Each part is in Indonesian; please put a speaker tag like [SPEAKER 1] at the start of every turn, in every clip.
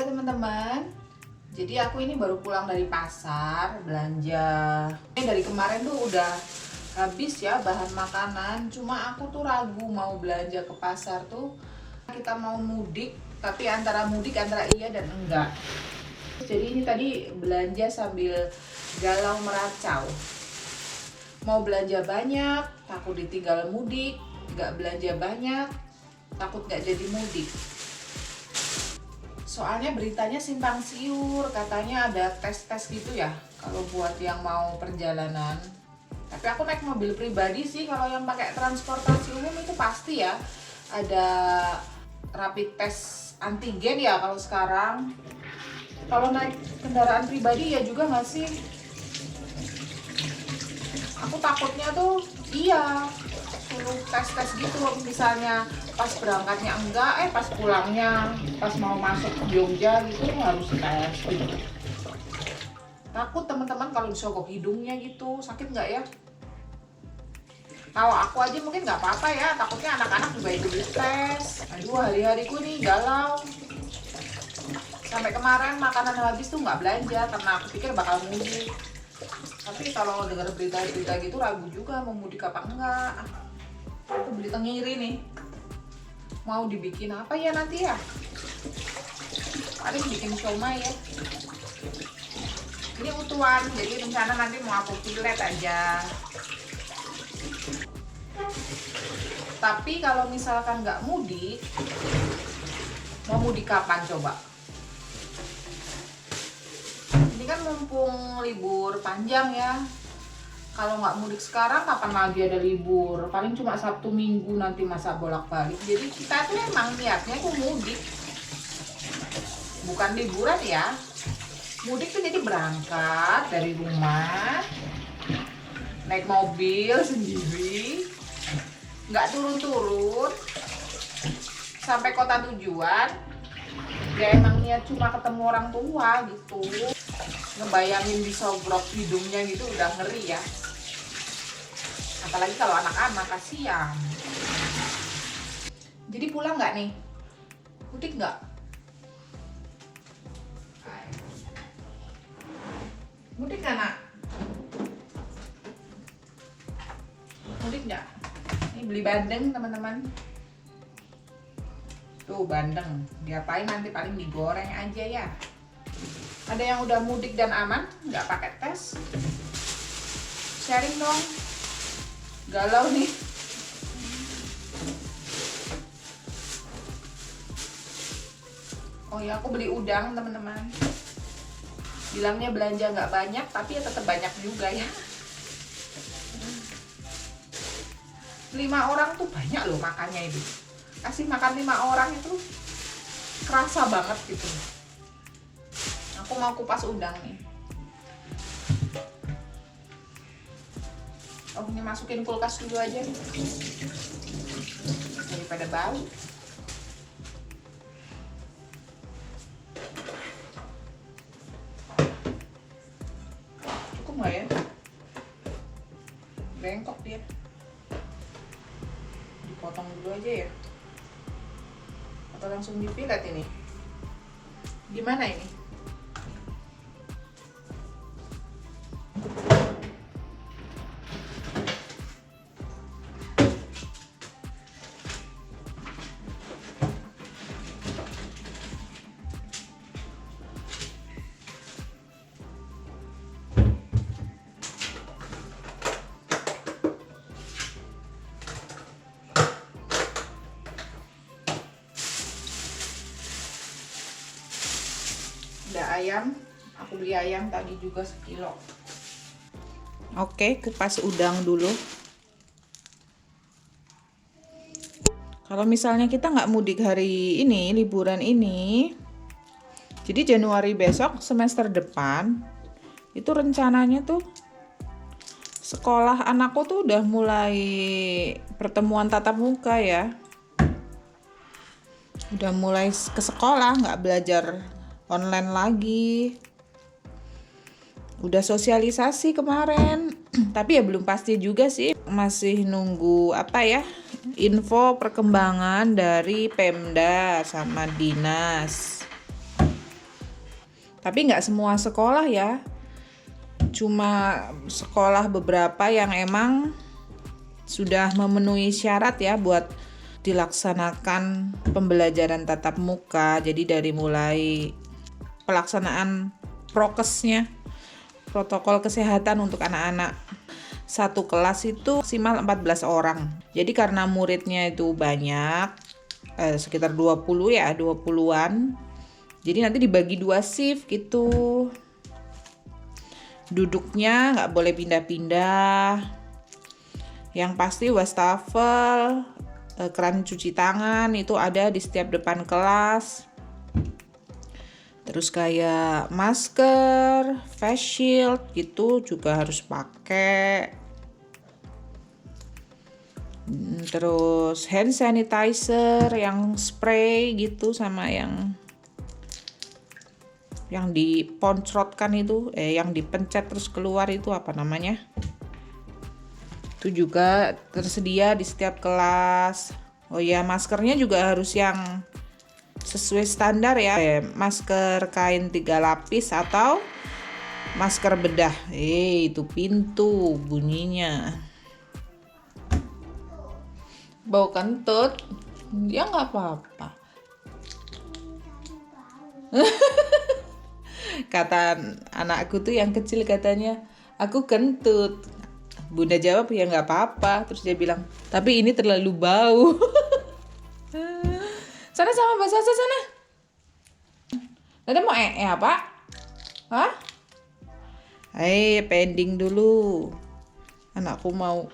[SPEAKER 1] Halo teman-teman. Jadi aku ini baru pulang dari pasar belanja. Ini dari kemarin tuh udah habis ya bahan makanan. Cuma aku tuh ragu mau belanja ke pasar tuh. Kita mau mudik, tapi antara iya dan enggak. Jadi ini tadi belanja sambil galau meracau. Mau belanja banyak, takut ditinggal mudik. Nggak belanja banyak, takut nggak jadi mudik. Soalnya beritanya simpang siur, katanya ada tes-tes gitu ya kalau buat yang mau perjalanan. Tapi aku naik mobil pribadi sih, kalau yang pakai transportasi umum itu pasti ya ada rapid test antigen ya kalau sekarang. Kalau naik kendaraan pribadi ya juga nggak sih? Aku takutnya tuh iya suruh tes-tes gitu, misalnya pas berangkatnya enggak, pas pulangnya, pas mau masuk ke Jogja gitu harus tes gitu. Takut teman-teman kalau disogok hidungnya gitu, sakit nggak ya? Kalau aku aja mungkin nggak apa-apa ya, takutnya anak-anak juga ikut dites. Aduh, hari-hariku nih galau. Sampai kemarin makanan habis tuh nggak belanja karena aku pikir bakal mudik. Tapi kalau dengar berita-berita gitu ragu juga mau mudik apa enggak. Aku beli tenggiri nih, mau dibikin apa ya nanti ya? Paling bikin siomay ya. Ini utuhan, jadi rencana nanti mau aku pilet aja. Tapi kalau misalkan nggak mudik, mau mudik kapan coba? Ini kan mumpung libur panjang ya. Kalau nggak mudik sekarang, kapan lagi ada libur? Paling cuma Sabtu Minggu nanti masa bolak-balik. Jadi kita tuh emang niatnya tuh mudik, bukan liburan ya. Mudik tuh jadi berangkat dari rumah, naik mobil sendiri, nggak turun-turun, sampai kota tujuan. Ya emang niat cuma ketemu orang tua gitu. Ngebayangin disogrok hidungnya gitu udah ngeri ya. Apalagi kalau anak-anak, kasihan. Jadi pulang nggak nih? Mudik nggak? Mudik nggak nak? Mudik nggak? Ini beli bandeng teman-teman. Tuh bandeng, diapain nanti, paling digoreng aja ya. Ada yang udah mudik dan aman, nggak pakai tes? Sharing dong. Galau nih. Oh ya, aku beli udang teman-teman. Bilangnya belanja nggak banyak, tapi ya tetap banyak juga ya. 5 orang tuh banyak loh makannya itu. Kasih makan 5 orang itu kerasa banget gitu. Aku mau kupas udang nih. Oh, ini masukin kulkas dulu aja daripada bau. Cukup nggak ya? Bengkok dia. Dipotong dulu aja ya. Atau langsung dipilet ini? Gimana ini? Ada ayam, aku beli ayam tadi juga sekilo. Oke, kupas udang dulu. Kalau misalnya kita nggak mudik hari ini, liburan ini, jadi Januari besok, semester depan, itu rencananya tuh sekolah anakku tuh udah mulai pertemuan tatap muka ya. Udah mulai ke sekolah, nggak belajar online lagi. Udah sosialisasi kemarin, tapi ya belum pasti juga sih. Masih nunggu info perkembangan dari Pemda sama dinas. Tapi nggak semua sekolah ya, cuma sekolah beberapa yang emang sudah memenuhi syarat ya buat dilaksanakan pembelajaran tatap muka. Jadi dari mulai pelaksanaan prokesnya, protokol kesehatan untuk anak-anak. Satu kelas itu maksimal 14 orang. Jadi karena muridnya itu banyak, sekitar 20 ya, 20-an. Jadi nanti dibagi 2 shift gitu. Duduknya nggak boleh pindah-pindah. Yang pasti wastafel, keran cuci tangan itu ada di setiap depan kelas. Terus kayak masker, face shield gitu juga harus pakai. Terus hand sanitizer yang spray gitu sama yang diponcrotkan itu, yang dipencet terus keluar itu apa namanya? Itu juga tersedia di setiap kelas. Oh ya, maskernya juga harus yang sesuai standar ya, masker kain 3 lapis atau masker bedah. Itu pintu bunyinya. Bau kentut? Ya nggak apa-apa. Kata anakku tuh yang kecil katanya, aku kentut. Bunda jawab ya nggak apa-apa. Terus dia bilang, tapi ini terlalu bau. Sana sama Mbak Sasa sana. Dada mau apa? Hah? Pending dulu. Anakku mau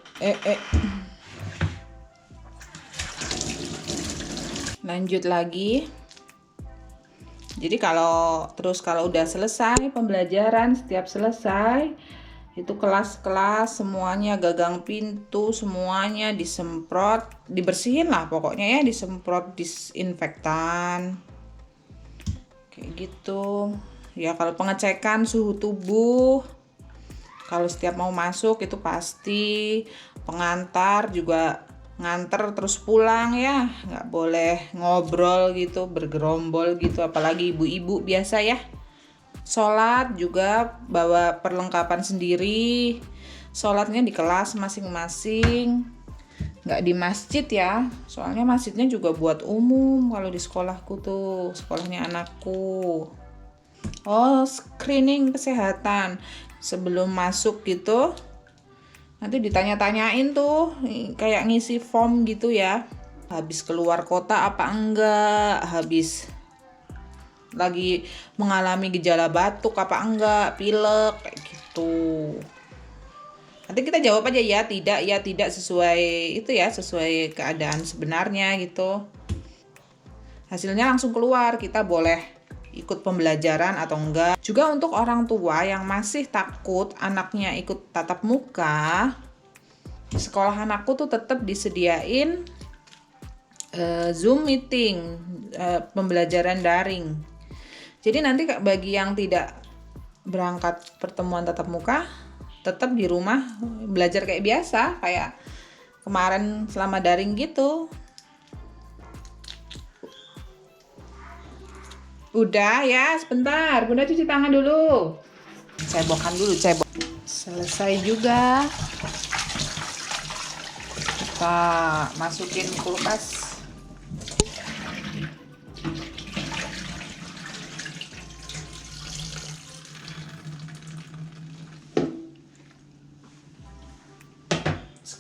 [SPEAKER 1] Lanjut lagi. Jadi kalau udah selesai pembelajaran, setiap selesai itu kelas-kelas semuanya gagang pintu semuanya disemprot, dibersihin lah pokoknya ya, disemprot disinfektan kayak gitu ya. Kalau pengecekan suhu tubuh, kalau setiap mau masuk itu pasti pengantar juga nganter terus pulang ya, nggak boleh ngobrol gitu, bergerombol gitu, apalagi ibu-ibu biasa ya. Sholat juga bawa perlengkapan sendiri, sholatnya di kelas masing-masing, nggak di masjid ya, soalnya masjidnya juga buat umum kalau di sekolahku tuh, sekolahnya anakku. Screening kesehatan sebelum masuk gitu, nanti ditanya-tanyain tuh kayak ngisi form gitu ya, habis keluar kota apa enggak, habis lagi mengalami gejala batuk apa enggak, pilek kayak gitu. Nanti kita jawab aja ya tidak sesuai itu ya, sesuai keadaan sebenarnya gitu. Hasilnya langsung keluar, kita boleh ikut pembelajaran atau enggak. Juga untuk orang tua yang masih takut anaknya ikut tatap muka, di sekolah anakku tuh tetap disediain Zoom meeting, pembelajaran daring. Jadi nanti bagi yang tidak berangkat pertemuan tatap muka, tetap di rumah belajar kayak biasa, kayak kemarin selama daring gitu. Udah ya, sebentar, Bunda cuci tangan dulu. Cebokan dulu, cebok. Selesai juga. Kita masukin kulkas.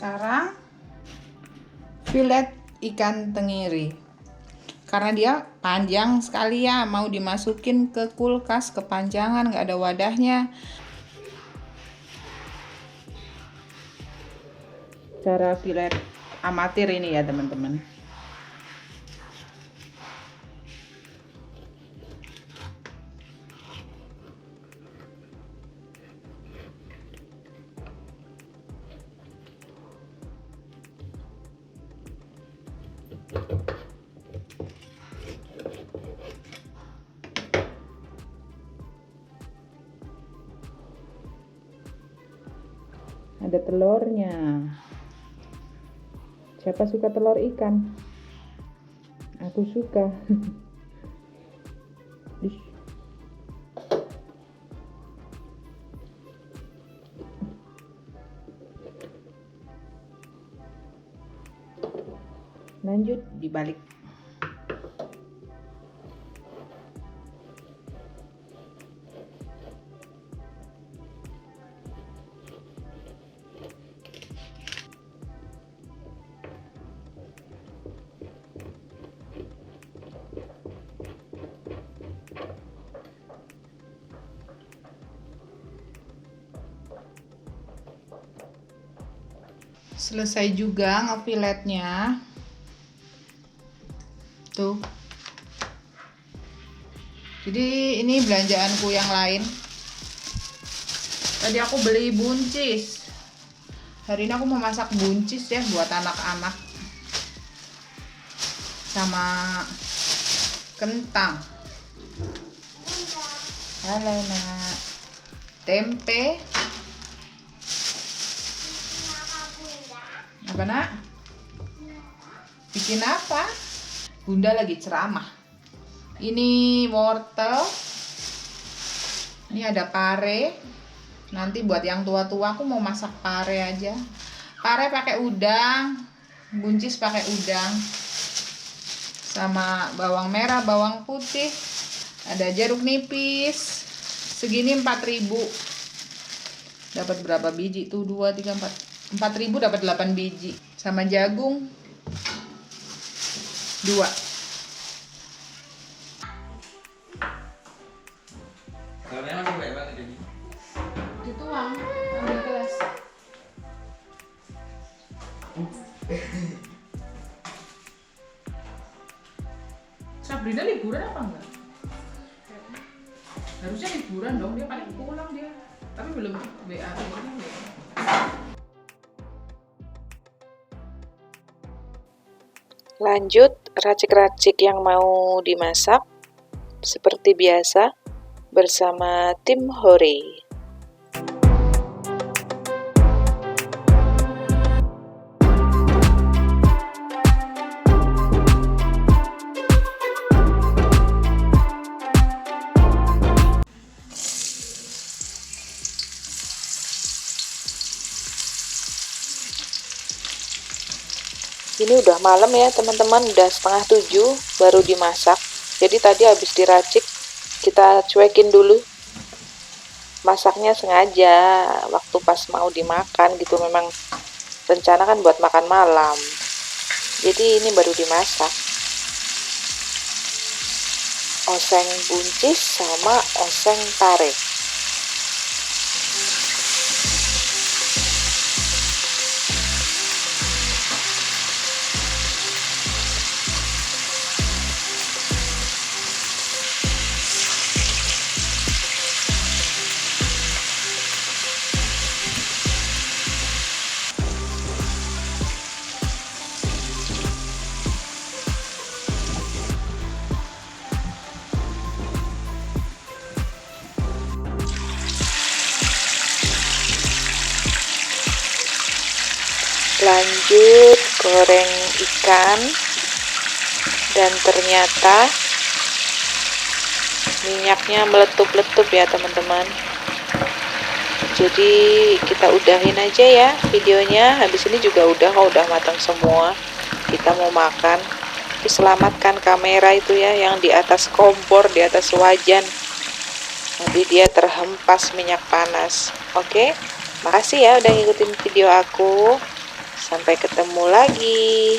[SPEAKER 1] Sekarang filet ikan tenggiri, karena dia panjang sekali ya, mau dimasukin ke kulkas kepanjangan, nggak ada wadahnya. Cara filet amatir ini ya teman-teman. Ada telurnya. Siapa suka telur ikan? Aku suka. Lanjut dibalik. Selesai juga ngefiletnya. Tuh. Jadi ini belanjaanku yang lain. Tadi aku beli buncis. Hari ini aku mau masak buncis ya buat anak-anak. Sama kentang. Halo nak. Tempe. Apa nak? Bikin apa? Bunda lagi ceramah. Ini wortel. Ini ada pare. Nanti buat yang tua-tua aku mau masak pare aja. Pare pakai udang, buncis pakai udang. Sama bawang merah, bawang putih. Ada jeruk nipis. Segini 4.000. Dapat berapa biji tuh? 2 3 4. 4.000 dapat 8 biji. Sama jagung 2.
[SPEAKER 2] Kalanya masih banyak banget ini.
[SPEAKER 1] Dituang, ambil gelas. Sabrina liburan apa enggak? Harusnya liburan dong, dia paling pulang dia. Tapi belum WA ini.
[SPEAKER 3] Lanjut, racik-racik yang mau dimasak seperti biasa bersama tim Hore. Ini udah malam ya teman-teman, udah 6:30 baru dimasak. Jadi tadi habis diracik, kita cuekin dulu. Masaknya sengaja waktu pas mau dimakan gitu, memang rencana kan buat makan malam. Jadi ini baru dimasak. Oseng buncis sama oseng pare. Lanjut goreng ikan, dan ternyata minyaknya meletup-letup ya teman-teman. Jadi kita udahin aja ya videonya. Habis ini juga udah matang semua. Kita mau makan. Selamatkan kamera itu ya, yang di atas kompor, di atas wajan. Nanti dia terhempas minyak panas. Oke, makasih ya udah ngikutin video aku. Sampai ketemu lagi.